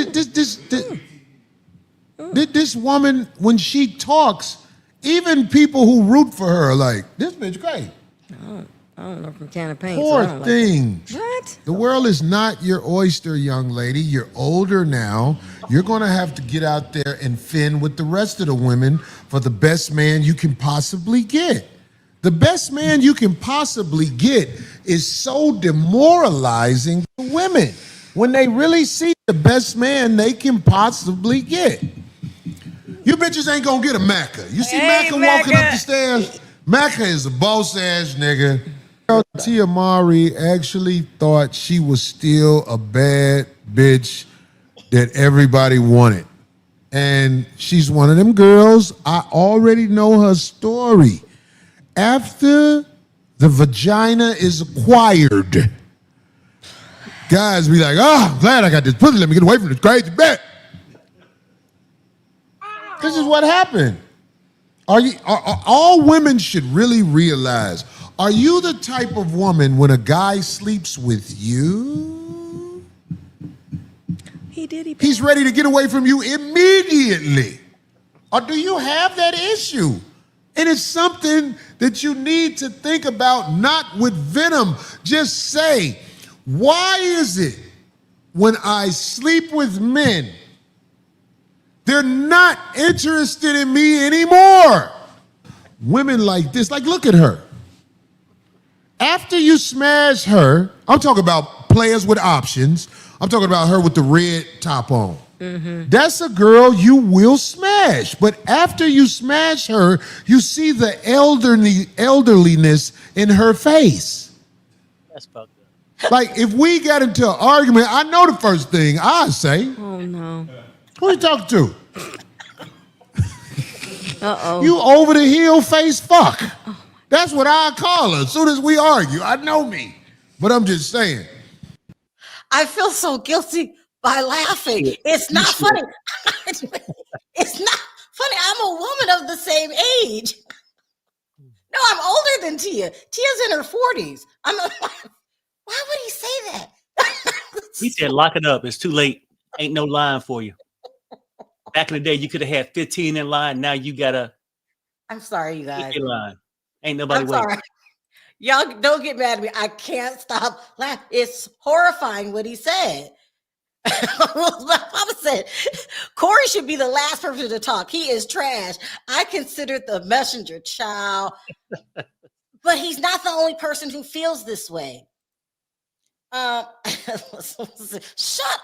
G: this woman, when she talks, even people who root for her are like, this bitch great.
H: I don't know from can of paint.
G: Poor
H: so I don't
G: thing.
H: Like what?
G: The world is not your oyster, young lady. You're older now. You're going to have to get out there and fend with the rest of the women for the best man you can possibly get. The best man you can possibly get is so demoralizing to women when they really see the best man they can possibly get. You bitches ain't gonna get a Macca. You see Macca walking up the stairs? Macca is a boss ass nigga. Tia Mowry actually thought she was still a bad bitch that everybody wanted. And she's one of them girls. I already know her story. After the vagina is acquired, guys be like, oh, I'm glad I got this pussy. Let me get away from this crazy bitch. This is what happened. All women should really realize, are you the type of woman when a guy sleeps with you, he's ready to get away from you immediately? Or do you have that issue? And it's something that you need to think about, not with venom. Just say, why is it when I sleep with men, they're not interested in me anymore? Women like this, like look at her. After you smash her, I'm talking about players with options. I'm talking about her with the red top on. Mm-hmm. That's a girl you will smash. But after you smash her, you see the elderliness in her face.
C: That's fucked up.
G: Like if we got into an argument, I know the first thing I'd say.
H: Oh no.
G: Who you talking to?
H: Uh-oh.
G: You over the hill face fuck. That's what I call her as soon as we argue. I know me. But I'm just saying,
B: I feel so guilty by laughing.
C: Yeah,
B: It's
C: you
B: not
C: should.
B: funny. It's not funny. I'm a woman of the same age. No, I'm older than Tia. Tia's in her 40s. I'm a, why would he say that?
C: He said, lock it up. It's too late. Ain't no line for you. Back in the day, you could have had 15 in line. Now you got to
B: I'm sorry, you
C: pick
B: guys.
C: your line. Ain't nobody
B: I'm
C: waiting.
B: sorry. Y'all don't get mad at me. I can't stop laughing. It's horrifying what he said. My mama said Corey should be the last person to talk. He is trash. I consider the messenger child, but he's not the only person who feels this way. Shut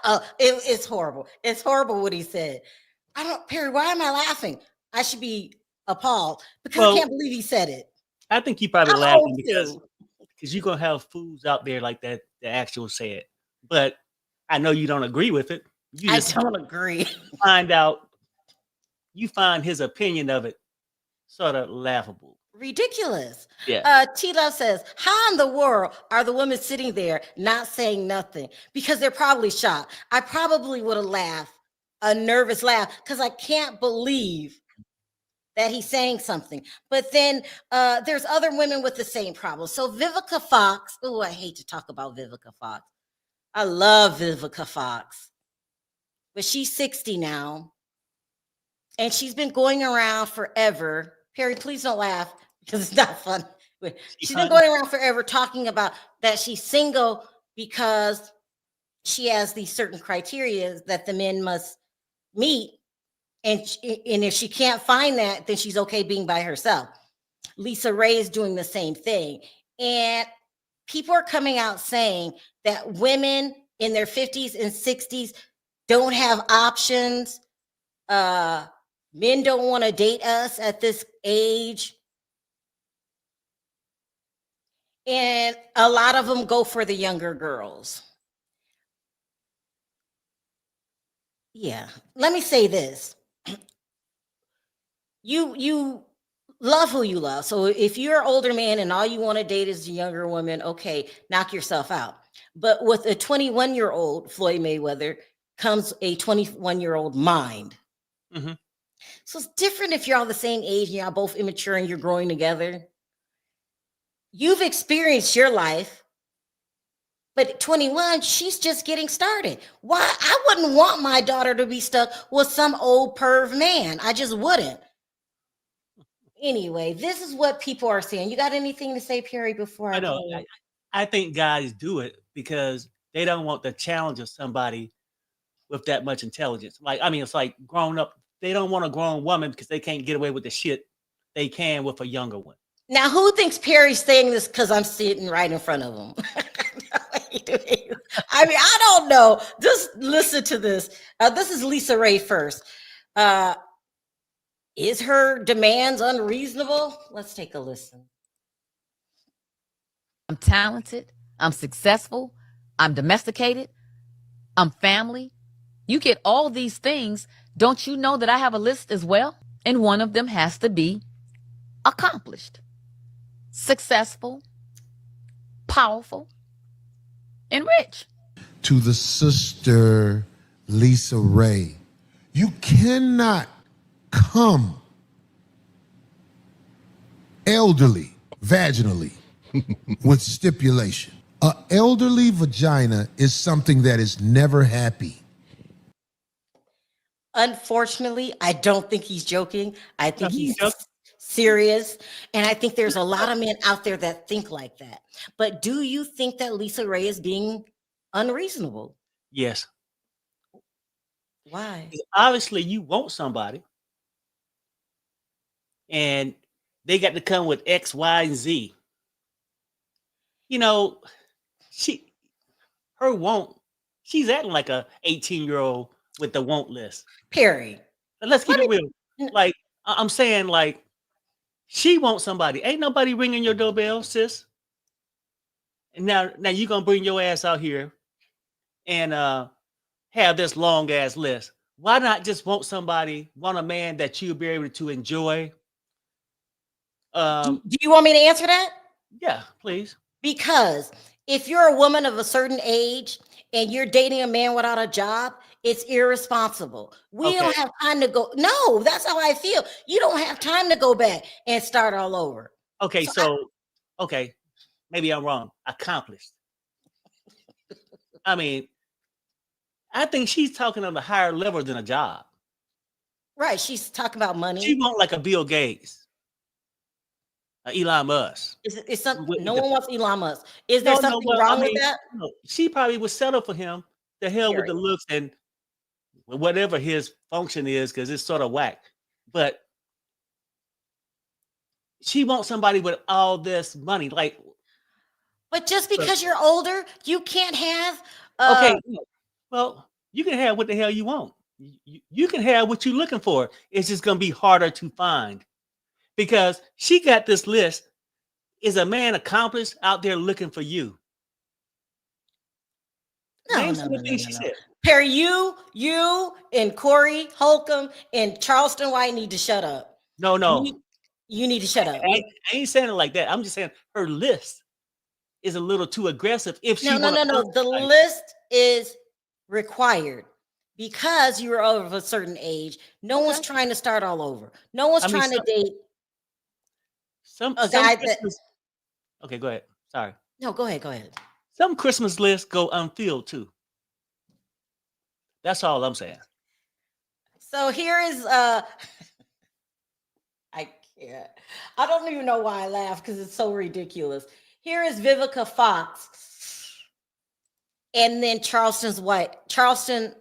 B: up. It's horrible. It's horrible what he said. Perry, why am I laughing? I should be appalled because I can't believe he said it.
C: I think he probably
B: I'm
C: laughing
B: old
C: because you're going to have fools out there like that actually say it. But I know you don't agree with it. You
B: I
C: just
B: don't agree.
C: you find his opinion of it sort of laughable.
B: Ridiculous.
C: Yeah.
B: T-Love says, how in the world are the women sitting there not saying nothing? Because they're probably shocked. I probably would have laughed, a nervous laugh, because I can't believe that he's saying something. But then there's other women with the same problem. So Vivica Fox, oh, I hate to talk about Vivica Fox. I love Vivica Fox. But she's 60 now. And she's been going around forever. Perry, please don't laugh because it's not fun. She's been going around forever talking about that she's single because she has these certain criteria that the men must meet. And if she can't find that, then she's okay being by herself. Lisa Raye is doing the same thing. And people are coming out saying that women in their 50s and 60s don't have options. Men don't want to date us at this age. And a lot of them go for the younger girls. Yeah. Let me say this. You love who you love. So if you're an older man and all you want to date is a younger woman, okay, knock yourself out. But with a 21-year-old Floyd Mayweather comes a 21-year-old mind.
C: Mm-hmm.
B: So it's different if you're all the same age and you're both immature and you're growing together. You've experienced your life, but at 21, she's just getting started. Why? I wouldn't want my daughter to be stuck with some old perv man. I just wouldn't. Anyway, this is what people are saying. You got anything to say, Perry, before I
C: know.
B: go?
C: I think guys do it because they don't want the challenge of somebody with that much intelligence. It's like grown up. They don't want a grown woman because they can't get away with the shit they can with a younger one.
B: Now, who thinks Perry's saying this because I'm sitting right in front of him? I don't know. Just listen to this. This is Lisa Raye first. Is her demands unreasonable? Let's take a listen.
I: I'm talented. I'm successful. I'm domesticated. I'm family. You get all these things. Don't you know that I have a list as well? And one of them has to be accomplished, successful, powerful, and rich.
G: To the sister Lisa Raye, you cannot come elderly vaginally with stipulation. An elderly vagina is something that is never happy.
B: Unfortunately, I don't think he's joking. I think he's serious. And I think there's a lot of men out there that think like that. But do you think that Lisa Raye is being unreasonable?
C: Yes.
B: Why?
C: Obviously, you want somebody, and they got to come with X, Y, and Z. You know, she's acting like a 18-year-old with the want list.
B: Perry.
C: Let's keep it real. Like, I'm saying, like, she wants somebody. Ain't nobody ringing your doorbell, sis. And now you're going to bring your ass out here and have this long ass list. Why not just want a man that you'll be able to enjoy?
B: Do you want me to answer that?
C: Yeah, please.
B: Because if you're a woman of a certain age and you're dating a man without a job, it's irresponsible. We
C: Okay.
B: don't have time to go. No, that's how I feel. You don't have time to go back and start all over.
C: Okay,
B: So
C: so okay, maybe I'm wrong. Accomplished. I mean, I think she's talking on a higher level than a job.
B: Right. She's talking about
C: She
B: money.
C: want like a Bill Gates, a Elon Musk.
B: It's some,
C: with
B: no
C: the-
B: one wants Elon Musk. Is there
C: No, no,
B: something
C: well,
B: wrong
C: I mean,
B: with that?
C: no, she probably would settle for him. The hell with the
B: Period.
C: looks and whatever his function is, because it's sort of whack. But she wants somebody with all this money. Like,
B: But just because you're older, you can't have.
C: okay, well, you can have what the hell you want. You can have what you're looking for. It's just gonna be harder to find because she got this list. Is a man accomplished out there looking for you?
B: No,
C: Name
B: no,
C: some
B: no,
C: of the
B: no,
C: things
B: no,
C: she
B: no.
C: said.
B: Perry, you and Corey Holcomb and Charleston White need to shut up.
C: No.
B: You need to shut up.
C: I ain't saying it like that. I'm just saying her list is a little too aggressive. If she
B: No. The list is required because you're of a certain age. No one's trying to start all over. No one's
C: I mean,
B: trying to date
C: some
B: a guy that.
C: Christmas. Okay, go ahead. Sorry.
B: No, go ahead.
C: Some Christmas lists go unfilled too. That's all I'm saying.
B: So here is I can't. I don't even know why I laugh because it's so ridiculous. Here is Vivica Fox, and then Charleston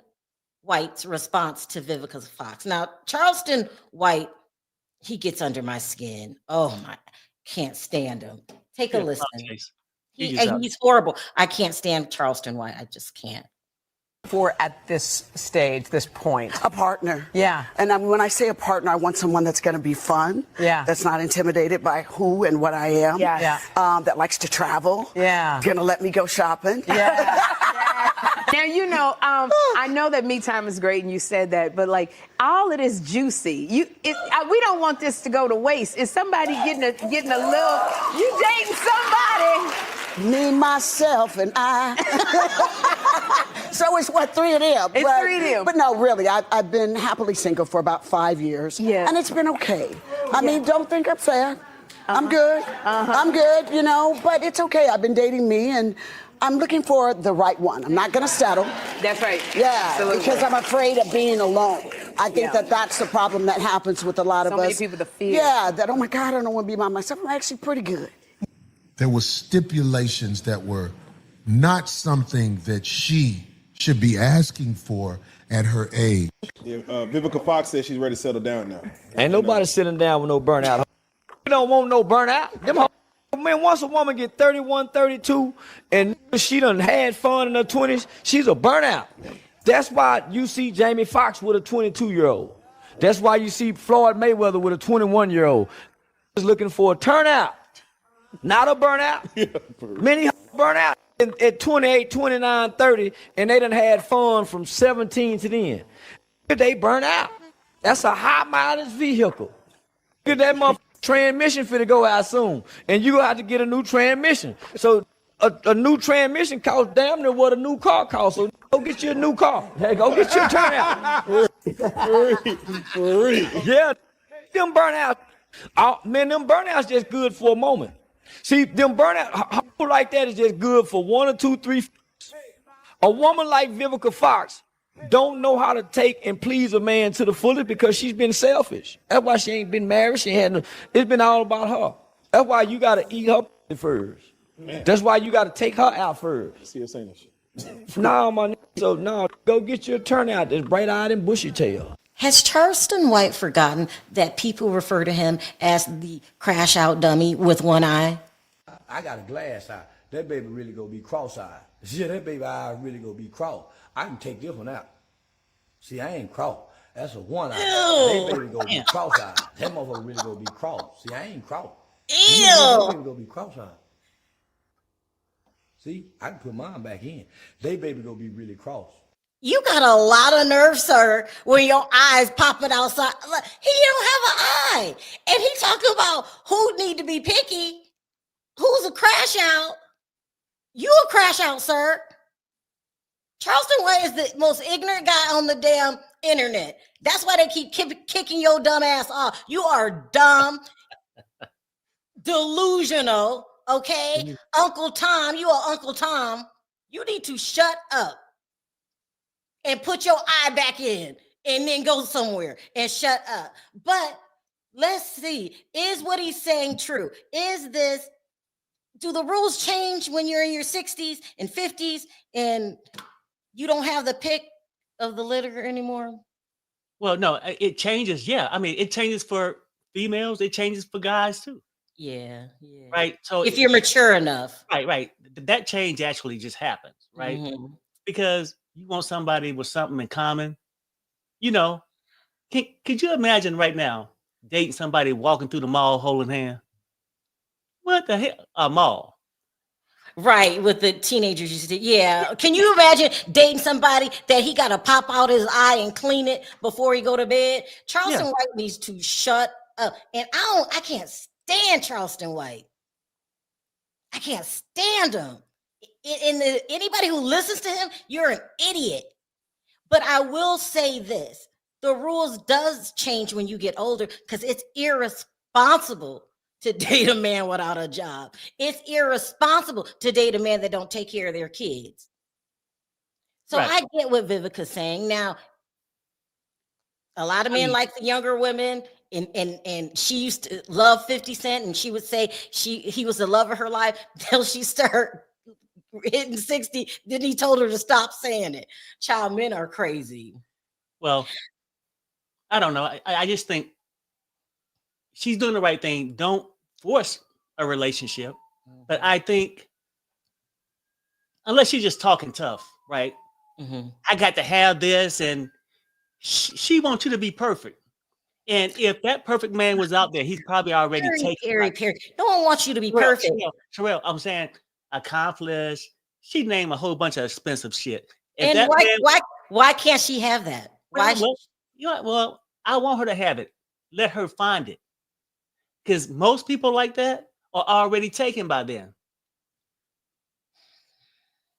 B: White's response to Vivica Fox. Now, Charleston White, he gets under my skin. Oh my, can't stand him. Take a listen. He's horrible. I can't stand Charleston White. I just can't.
J: For at this stage, this point?
K: A partner.
J: Yeah.
K: And when I say a partner, I want someone that's going to be fun.
J: Yeah.
K: That's not intimidated by who and what I am.
J: Yeah.
K: That likes to travel.
J: Yeah.
K: Going to let me go shopping.
J: Yeah. Now, you know, I know that me time is great and you said that, but like all of this juicy, we don't want this to go to waste. Is somebody getting a little, you dating somebody?
K: Me, myself, and I. So it's what, 3 of them?
J: It's 3 of them.
K: But no, really, I've been happily single for about 5 years.
J: Yeah.
K: And it's been okay. I mean, don't think I'm fair. I'm good. I'm good, you know, but it's okay. I've been dating me and I'm looking for the right one. I'm not going to settle.
J: That's right.
K: Yeah,
J: Absolutely.
K: because I'm afraid of being alone. I think that's the problem that happens with a lot of us.
J: So many people, the fear.
K: Yeah, that, oh my God, I don't want to be by myself. I'm actually pretty good.
G: There were stipulations that were not something that she should be asking for at her age.
L: Yeah, Vivica Fox says she's ready to settle down now.
M: Ain't nobody sitting down with no burnout. You don't want no burnout. Man, once a woman get 31, 32, and she done had fun in her 20s, she's a burnout. That's why you see Jamie Foxx with a 22-year-old. That's why you see Floyd Mayweather with a 21-year-old. Is looking for a turnout, not a burnout. Many burn out at 28, 29, 30, and they done had fun from 17 to then. They burn out. That's a high mileage vehicle. Get that motherfucking transmission finna go out soon, and you gonna have to get a new transmission. So a new transmission costs damn near what a new car costs. So go get you a new car. Hey, go get your turnout. Yeah, them burnouts. Man, them burnouts just good for a moment. See, them burnout like that is just good for 1 or 2, 3. A woman like Vivica Fox don't know how to take and please a man to the fullest because she's been selfish. That's why she ain't been married. She had no, it's been all about her. That's why you gotta eat her first. Man. That's why you gotta take her out first.
L: See her saying that shit.
M: No, my nigga. So no, go get your turnout that's bright-eyed and bushy-tailed.
B: Has Charleston White forgotten that people refer to him as the crash out dummy with one eye?
M: I got a glass eye. That baby really gonna be cross-eyed. Yeah, that baby eye really gonna be cross. I can take this one out. See, I ain't cross. That's a one eye. That baby gonna be cross-eyed. That motherfucker really gonna be cross. See, I ain't cross.
B: Ew.
M: That baby gonna be cross-eyed. See, I can put mine back in. They baby gonna be really cross.
B: You got a lot of nerve, sir, when your eyes popping outside. He don't have an eye. And he talking about who need to be picky. Who's a crash out? You a crash out, sir. Charleston White is the most ignorant guy on the damn internet. That's why they keep kicking your dumb ass off. You are dumb, delusional, okay? Uncle Tom, you are Uncle Tom. You need to shut up and put your eye back in and then go somewhere and shut up. But let's see, is what he's saying true? Do the rules change when you're in your 60s and 50s and you don't have the pick of the litter anymore?
C: Well, no, it changes. Yeah. I mean, it changes for females, it changes for guys too.
B: Yeah.
C: Right. So
B: If you're mature enough.
C: right. That change actually just happens, right?
B: Mhm.
C: Because you want somebody with something in common. You know, could you imagine right now dating somebody walking through the mall holding hands? What the hell? A mall.
B: Right, with the teenagers used to. Yeah. Can you imagine dating somebody that he got to pop out his eye and clean it before he go to bed? Charleston
C: Yeah.
B: White needs to shut up. And I can't stand Charleston White. I can't stand him. Anybody who listens to him, you're an idiot. But I will say this. The rules does change when you get older because it's irresponsible to date a man without a job. It's irresponsible to date a man that don't take care of their kids. So
C: Right.
B: I get what Vivica's saying. Now, a lot of men like the younger women, and she used to love 50 Cent, and she would say he was the love of her life till she started hitting 60. Then he told her to stop saying it. Child, men are crazy.
C: Well, I don't know. I just think she's doing the right thing. Don't force a relationship. But I think unless she's just talking tough, right? I got to have this, and she wants you to be perfect. And if that perfect man was out there, he's probably already taken.
B: Perry. No one wants you to be
C: Sherelle,
B: perfect.
C: Sherelle, I'm saying accomplished. She named a whole bunch of expensive shit. If
B: And
C: that man,
B: why can't she have that? Why?
C: well, I want her to have it. Let her find it. Because most people like that are already taken by them.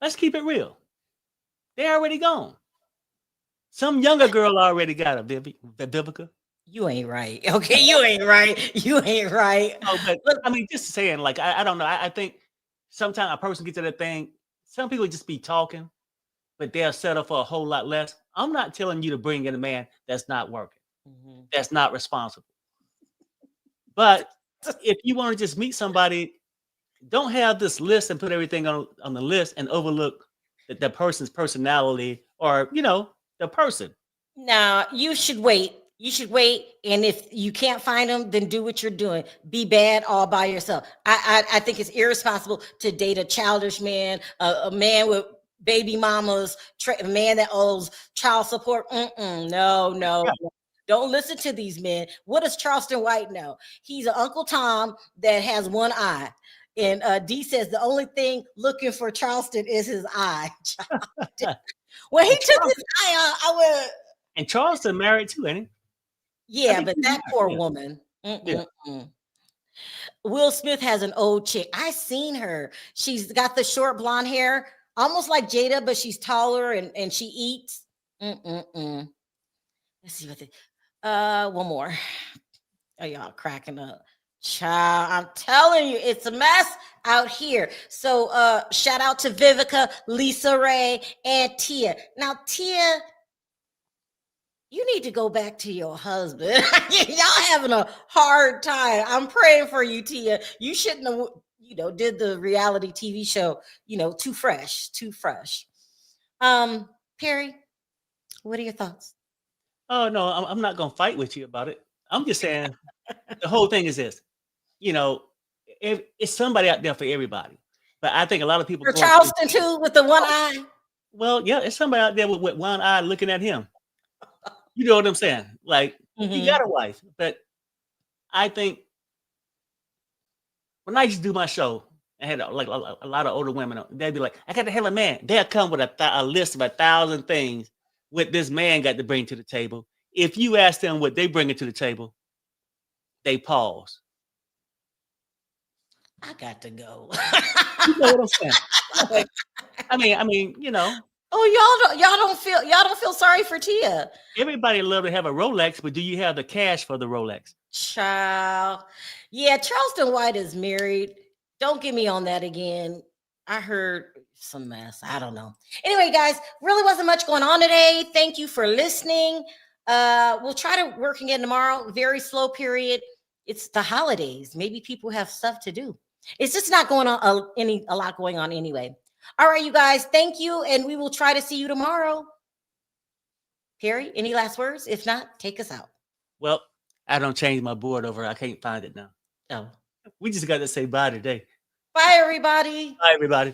C: Let's keep it real. They're already gone. Some younger girl already got a Vivica.
B: You ain't right. Okay, you ain't right. You ain't right.
C: No, but I mean, just saying, like, I don't know. I think sometimes a person gets to that thing. Some people just be talking, but they'll settle for a whole lot less. I'm not telling you to bring in a man that's not working, that's not responsible. But if you want to just meet somebody, don't have this list and put everything on the list and overlook the person's personality or the person.
B: Now you should wait. You should wait, and if you can't find them, then do what you're doing. Be bad all by yourself. I think it's irresponsible to date a childish man, a man with baby mamas, a man that owes child support. No. Don't listen to these men. What does Charleston White know? He's an Uncle Tom that has one eye. And D says the only thing looking for Charleston is his eye. When he took his eye out, I went.
C: And Charleston married too, ain't he?
B: Yeah, but that poor woman. Will Smith has an old chick. I seen her. She's got the short blonde hair, almost like Jada, but she's taller and she eats. Let's see what one more. Are y'all cracking up? Child, I'm telling you, it's a mess out here. So shout out to Vivica, Lisa Raye, and Tia. Now, Tia, you need to go back to your husband. Y'all having a hard time. I'm praying for you, Tia. You shouldn't have, did the reality TV show, too fresh. Perry, what are your thoughts?
C: Oh, no, I'm not going to fight with you about it. I'm just saying the whole thing is this, it's somebody out there for everybody. But I think a lot of people.
B: For Charleston too, with the one eye.
C: Well, yeah, it's somebody out there with one eye looking at him. You know what I'm saying? Like, he got a wife, but I think when I used to do my show, I had a lot of older women. They'd be like, "I got to have a man." They'll come with a list of 1,000 things what this man got to bring to the table. If you ask them what they bring to the table, they pause.
B: I got to go.
C: You know what I'm saying? Like, I mean,
B: Oh, y'all don't feel sorry for Tia.
C: Everybody love to have a Rolex, but do you have the cash for the Rolex?
B: Child. Yeah, Charleston White is married. Don't get me on that again. I heard some mess. I don't know. Anyway, guys, really wasn't much going on today. Thank you for listening. We'll try to work again tomorrow. Very slow period. It's the holidays. Maybe people have stuff to do. It's just not going on a lot going on anyway. All right, you guys, thank you, and we will try to see you tomorrow. Perry, any last words? If not, take us out.
C: Well, I don't change my board over. I can't find it now.
B: Oh.
C: We just got to say bye today.
B: Bye, everybody.
C: Bye, everybody.